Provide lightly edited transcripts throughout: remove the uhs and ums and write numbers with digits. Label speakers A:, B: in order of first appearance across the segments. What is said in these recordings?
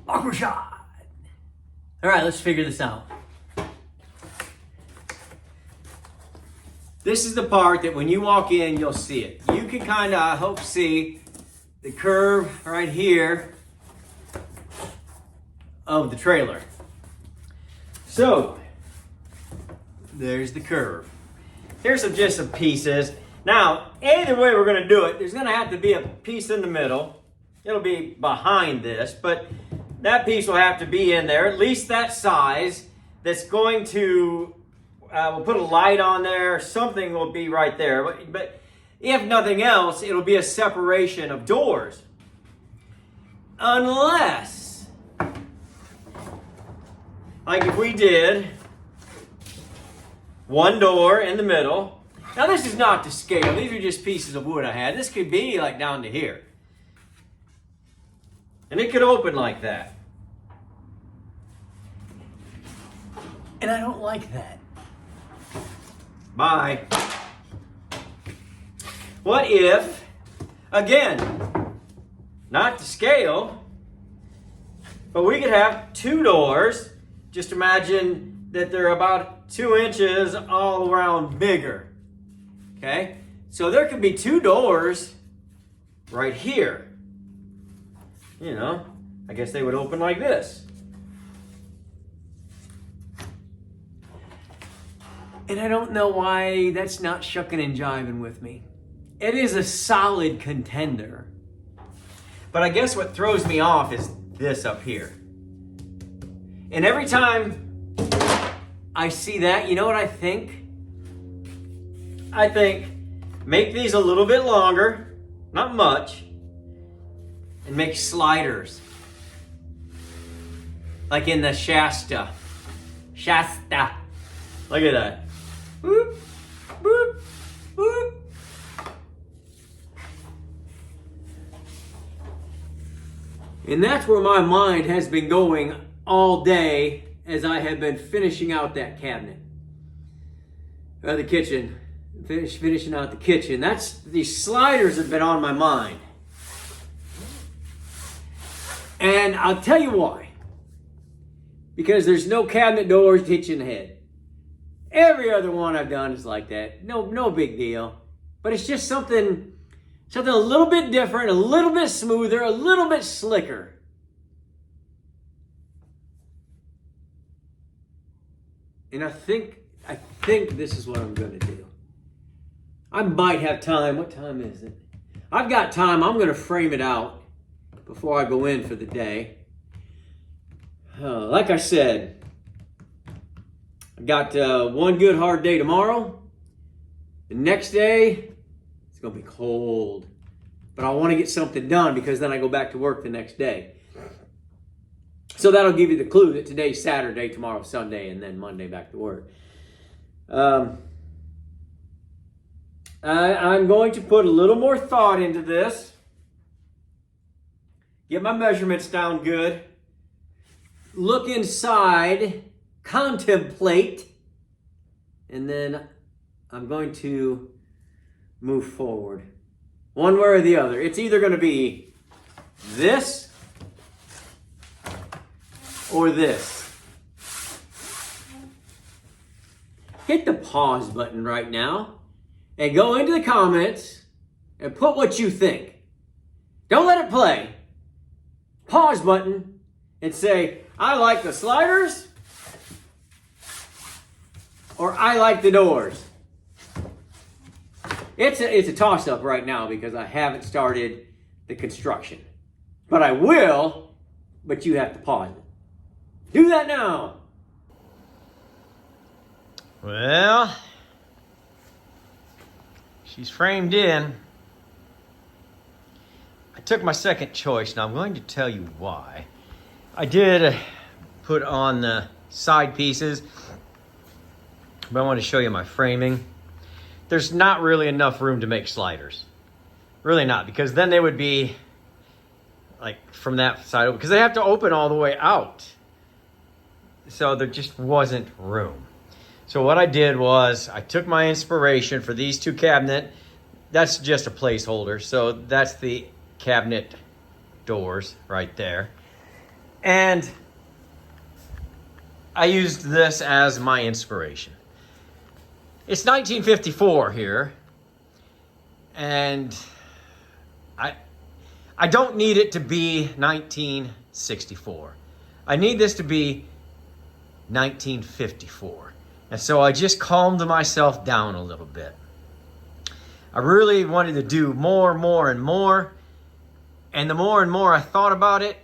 A: Awkward shot. All right, let's figure this out. This is the part that when you walk in, you'll see it. You can kind of, I hope, see the curve right here of the trailer. So, there's the curve. Here's just some pieces. Now, either way we're gonna do it, there's gonna have to be a piece in the middle. It'll be behind this, but that piece will have to be in there, at least that size, that's going to, we'll put a light on there, something will be right there. But if nothing else, it'll be a separation of doors. Unless, like if we did one door in the middle. Now this is not to scale, these are just pieces of wood I had. This could be like down to here. And it could open like that. And I don't like that. Bye. What if, again, not to scale, but we could have two doors. Just imagine that they're about 2 inches all around bigger. Okay? So there could be two doors right here. You know, I guess they would open like this. And I don't know why that's not shucking and jiving with me. It is a solid contender. But I guess what throws me off is this up here. And every time I see that, you know what I think? I think, make these a little bit longer, not much, and make sliders. Like in the Shasta. Shasta. Look at that. Boop, boop, boop. And that's where my mind has been going all day as I have been finishing out that cabinet. The kitchen. Finishing out the kitchen. These sliders have been on my mind. And I'll tell you why. Because there's no cabinet doors to hit you in the head. Every other one I've done is like that. No big deal. But it's just something a little bit different, a little bit smoother, a little bit slicker. And I think this is what I'm going to do. I might have time. What time is it? I've got time. I'm going to frame it out before I go in for the day. Like I said, I've got one good hard day tomorrow. The next day, it's going to be cold. But I want to get something done because then I go back to work the next day. So that'll give you the clue that today's Saturday, tomorrow's Sunday, and then Monday back to work. I'm going to put a little more thought into this. Get my measurements down good. Look inside. Contemplate. And then I'm going to move forward. One way or the other. It's either going to be this or this. Hit the pause button right now and go into the comments and put what you think. Don't let it play. Pause button and say, I like the sliders or I like the doors. It's a toss-up right now because I haven't started the construction. But I will, but you have to pause it. Do that now. Well, she's framed in. I took my second choice. Now I'm going to tell you why. I did put on the side pieces, but I want to show you my framing. There's not really enough room to make sliders. Really not, because then they would be like from that side, because they have to open all the way out. So there just wasn't room. So what I did was I took my inspiration for these two cabinet. That's just a placeholder. So that's the cabinet doors right there. And I used this as my inspiration. It's 1954 here, and I don't need it to be 1964. I need this to be 1954. And so I just calmed myself down a little bit. I really wanted to do more and more. And the more and more I thought about it,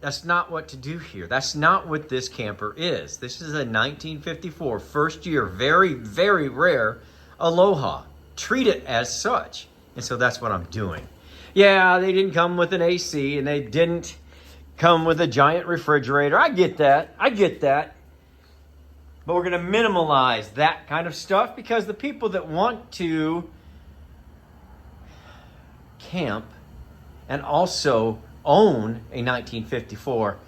A: that's not what to do here. That's not what this camper is. This is a 1954, first year, very, very rare Aloha. Treat it as such. And so that's what I'm doing. Yeah, they didn't come with an AC and they didn't come with a giant refrigerator. I get that. But we're going to minimalize that kind of stuff because the people that want to camp and also own a 1954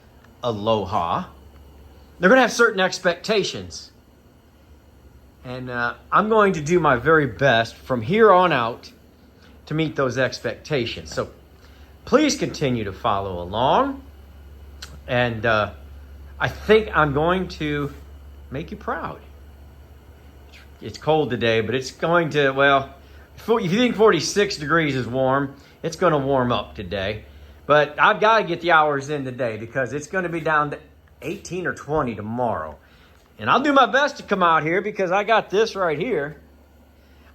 A: Aloha, they're going to have certain expectations. And I'm going to do my very best from here on out to meet those expectations. So please continue to follow along. And I think I'm going to make you proud. It's cold today, but it's going to, well, if you think 46 degrees is warm, it's going to warm up today. But I've got to get the hours in today because it's going to be down to 18 or 20 tomorrow. And I'll do my best to come out here because I got this right here.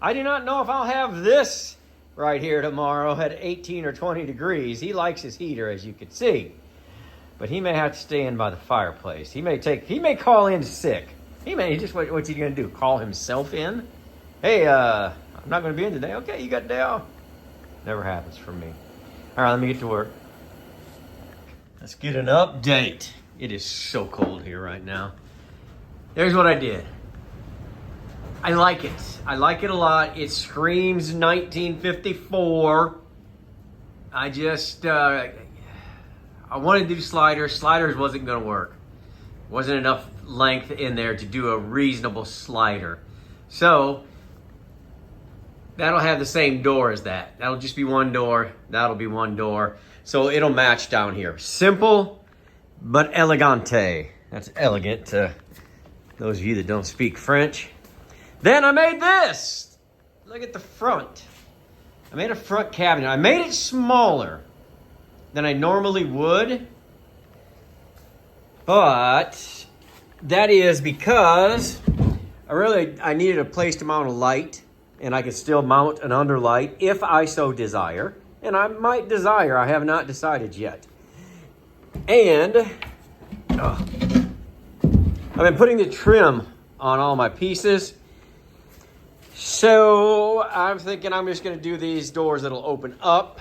A: I do not know if I'll have this right here tomorrow at 18 or 20 degrees. He likes his heater, as you can see. But he may have to stay in by the fireplace. He may call in sick. What's he going to do? Call himself in? Hey, I'm not going to be in today. Okay, you got a day off. Never happens for me. All right, let me get to work. Let's get an update. It is so cold here right now. There's what I did. I like it. I like it a lot. It screams 1954. I wanted to do sliders. Sliders wasn't going to work. Wasn't enough length in there to do a reasonable slider. So that'll have the same door as that. That'll just be one door. That'll be one door. So it'll match down here. Simple, but elegante. That's elegant to those of you that don't speak French. Then I made this. Look at the front. I made a front cabinet. I made it smaller than I normally would. But that is because I needed a place to mount a light. And I could still mount an underlight if I so desire. And I might desire. I have not decided yet. And I've been putting the trim on all my pieces. So I'm thinking I'm just going to do these doors that'll open up.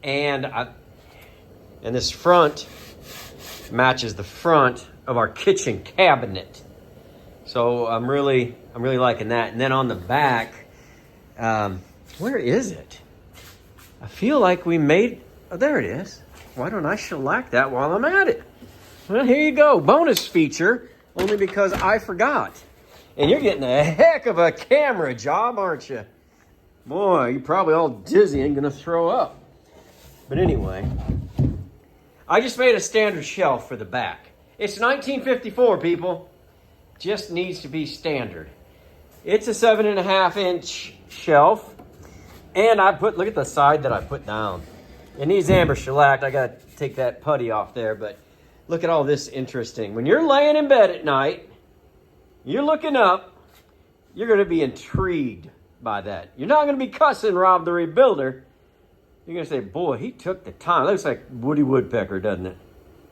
A: And this front matches the front of our kitchen cabinet. So I'm really liking that. And then on the back, where is it? I feel like we made, oh, there it is. Why don't I shellac that while I'm at it? Well, here you go. Bonus feature, only because I forgot. And you're getting a heck of a camera job, aren't you? Boy, you're probably all dizzy and going to throw up. But anyway, I just made a standard shelf for the back. It's 1954, people. Just needs to be standard. It's a 7.5-inch shelf. And look at the side that I put down. It needs amber shellacked. I got to take that putty off there. But look at all this interesting. When you're laying in bed at night, you're looking up, you're going to be intrigued by that. You're not going to be cussing Rob the Rebuilder. You're going to say, boy, he took the time. It looks like Woody Woodpecker, doesn't it?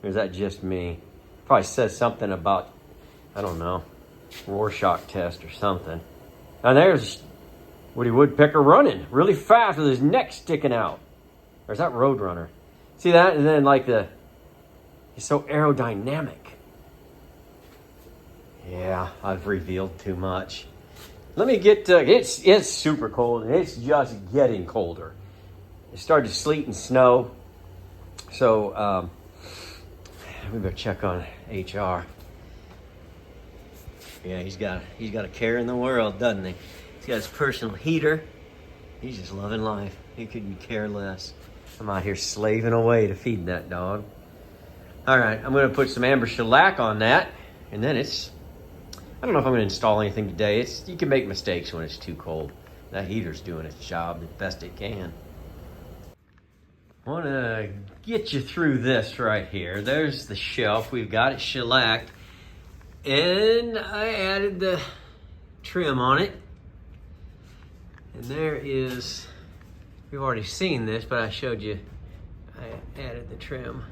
A: Or is that just me? Probably says something about, I don't know, Rorschach test or something. And there's Woody Woodpecker running really fast with his neck sticking out. Or is that Roadrunner? See that? And then he's so aerodynamic. Yeah, I've revealed too much. Let me get, it's super cold and it's just getting colder. It started to sleet and snow. So, we better check on HR. Yeah, he's got a care in the world, doesn't he? He's got his personal heater. He's just loving life. He couldn't care less. I'm out here slaving away to feed that dog. All right, I'm gonna put some amber shellac on that, and then I don't know if I'm gonna install anything today. You can make mistakes when it's too cold. That heater's doing its job the best it can. I wanna get you through this right here. There's the shelf. We've got it shellacked. And I added the trim on it. And there is, you've already seen this, but I showed you, I added the trim.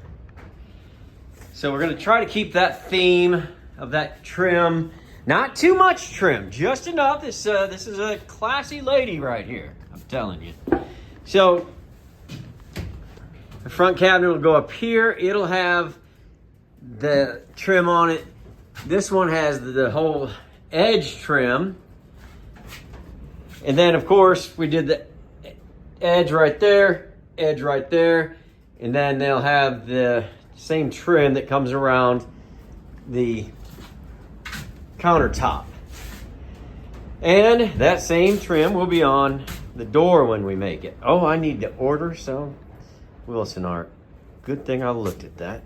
A: So we're gonna try to keep that theme of that trim. Not too much trim, just enough. This is a classy lady right here, I'm telling you. So the front cabinet will go up here. It'll have the trim on it. This one has the whole edge trim. And then of course we did the edge right there, and then they'll have the same trim that comes around the countertop. And that same trim will be on the door when we make it. Oh, I need to order some Wilson art. Good thing I looked at that.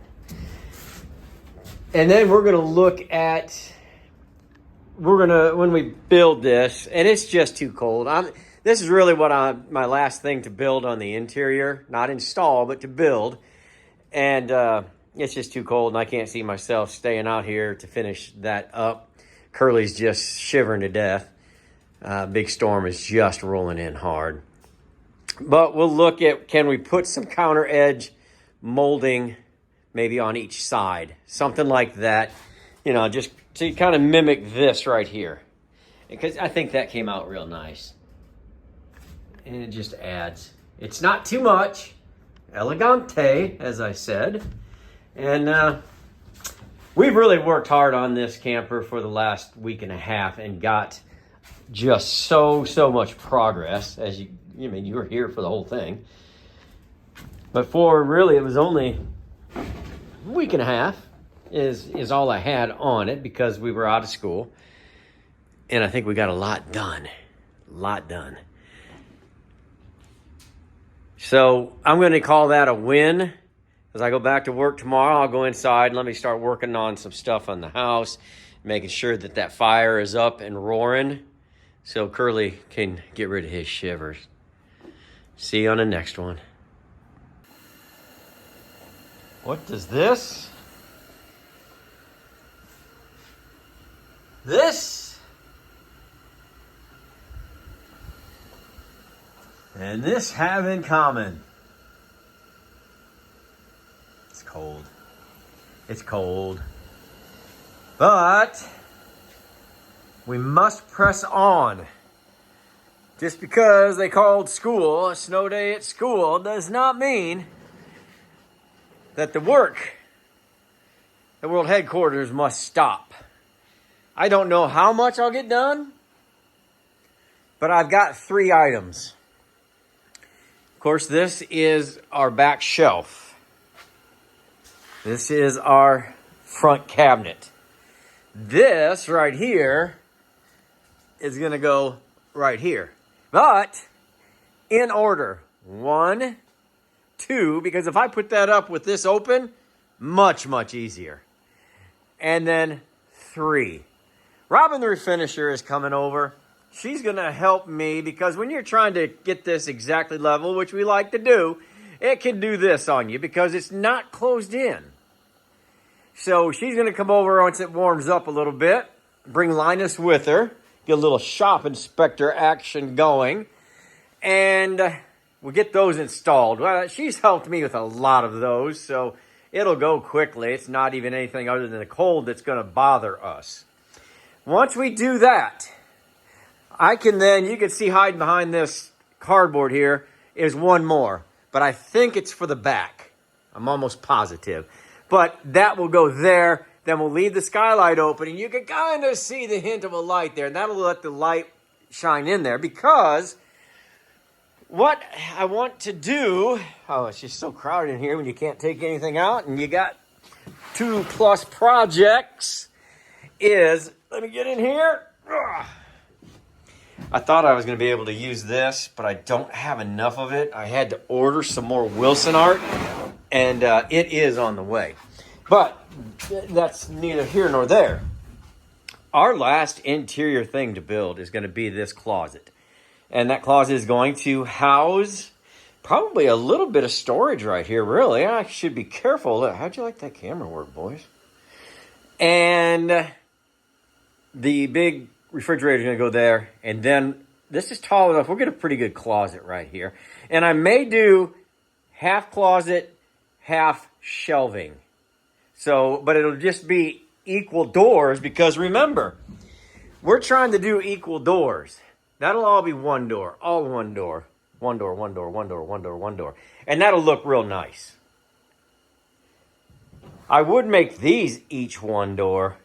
A: And then we're gonna look at, when we build this, and it's just too cold. This is really my last thing to build on the interior, not install, but to build. And it's just too cold, and I can't see myself staying out here to finish that up. Curly's just shivering to death. Big storm is just rolling in hard. But we'll look at, can we put some counter edge molding maybe on each side? Something like that, just to kind of mimic this right here. Because I think that came out real nice. And it just adds. It's not too much. Elegante, as I said. And we've really worked hard on this camper for the last week and a half and got just so much progress. As you were here for the whole thing. But it was only a week and a half is all I had on it because we were out of school. And I think we got a lot done. So I'm going to call that a win. As I go back to work tomorrow, I'll go inside and let me start working on some stuff on the house, making sure that fire is up and roaring so Curly can get rid of his shivers. See you on the next one. What does this and this have in common? It's cold. But we must press on. Just because they called school a snow day at school does not mean that the work at World Headquarters must stop. I don't know how much I'll get done, but I've got 3 items. Of course, this is our back shelf. This is our front cabinet. This right here is going to go right here. But in order. 1, 2, because if I put that up with this open, much easier. And then 3. Robin the refinisher is coming over. She's going to help me because when you're trying to get this exactly level, which we like to do, it can do this on you because it's not closed in. So she's going to come over once it warms up a little bit, bring Linus with her, get a little shop inspector action going, and we'll get those installed. Well, she's helped me with a lot of those, so it'll go quickly. It's not even anything other than the cold that's going to bother us. Once we do that, you can see hiding behind this cardboard here is one more, but I think it's for the back. I'm almost positive. But that will go there. Then we'll leave the skylight open, and you can kind of see the hint of a light there. And that'll let the light shine in there because what I want to do... Oh, it's just so crowded in here when you can't take anything out and you got 2+ projects is... Let me get in here. Ugh. I thought I was going to be able to use this, but I don't have enough of it. I had to order some more Wilson art, and it is on the way. But that's neither here nor there. Our last interior thing to build is going to be this closet. And that closet is going to house probably a little bit of storage right here, really. I should be careful. How'd you like that camera work, boys? And the big refrigerator is going to go there. And then this is tall enough. We'll get a pretty good closet right here. And I may do half closet, half shelving. So, but it'll just be equal doors because remember, we're trying to do equal doors. That'll all be one door, all one door. One door, one door, one door, one door, one door. And that'll look real nice. I would make these each one door,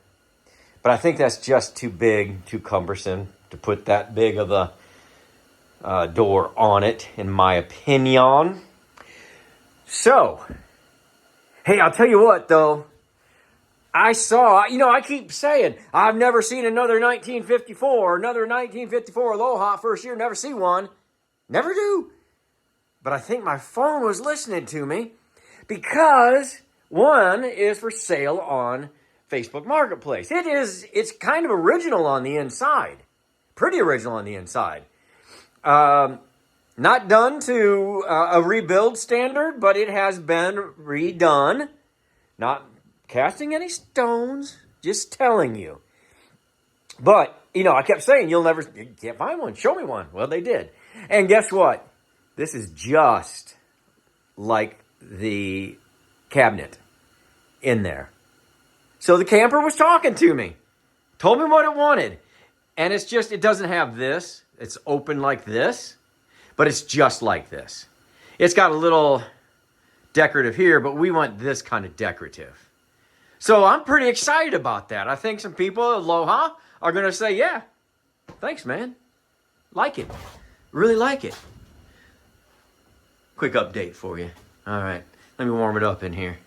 A: but I think that's just too big, too cumbersome to put that big of a door on it, in my opinion. So, hey, I'll tell you what, though. I saw, I keep saying, I've never seen another 1954, another 1954 Aloha first year, never see one. Never do. But I think my phone was listening to me because one is for sale on Facebook Marketplace. It's kind of original on the inside. Pretty original on the inside. Not done to a rebuild standard, but it has been redone. Not casting any stones, just telling you. But, I kept saying, you can't find one. Show me one. Well, they did. And guess what? This is just like the cabinet in there. So the camper was talking to me, told me what it wanted. And it doesn't have this. It's open like this, but it's just like this. It's got a little decorative here, but we want this kind of decorative. So I'm pretty excited about that. I think some people at Aloha are going to say, yeah, thanks, man. Like it. Really like it. Quick update for you. All right. Let me warm it up in here.